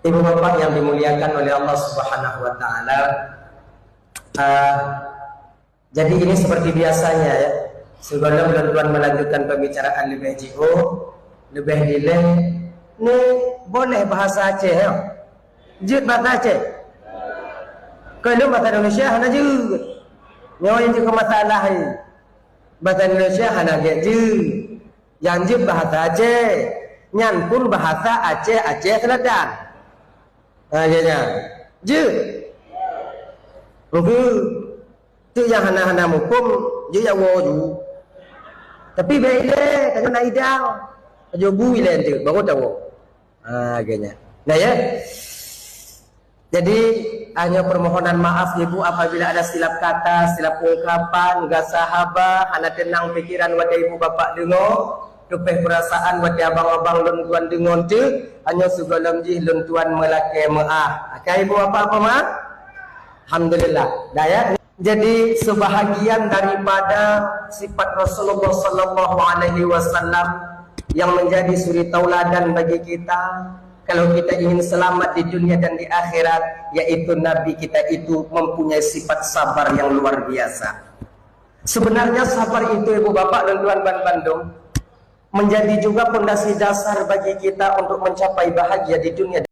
Ibu bapak yang dimuliakan oleh Allah Subhanahu wa taala, jadi ini seperti biasanya ya. Sebelum tuan melanjutkan pembicaraan lebih jauh, lebih detail, ni boleh bahasa Aceh ya? Jut bahasa Aceh. Kalau bahasa Indonesia hana juga. Nyawa yang juga masalah ini. Bahasa Indonesia hana je. Yang je bahasa Aceh. Nyan pun bahasa Aceh Selatan. Jadinya je. Mungkin tu yang hana mukum je yang waju. Tapi baiklah, tak kena idang. Ajo bui lain tu, baru tahu. Gini. Nah ya. Jadi hanya permohonan maaf ibu apabila ada silap kata, silap ungkapan, enggak sahabat, hana tenang pikiran wadah ibu bapak dengar, tupeh perasaan wadah abang-abang lun tuan dengar tu, hanya sugalam jih lun tuan melake maaf. Okey ibu bapak apa maaf? Alhamdulillah. Dah ya. Jadi sebahagian daripada sifat Rasulullah sallallahu alaihi wasallam yang menjadi suri tauladan bagi kita kalau kita ingin selamat di dunia dan di akhirat, yaitu Nabi kita itu mempunyai sifat sabar yang luar biasa. Sebenarnya sabar itu ibu bapak dan tuan Bandung menjadi juga pondasi dasar bagi kita untuk mencapai bahagia di dunia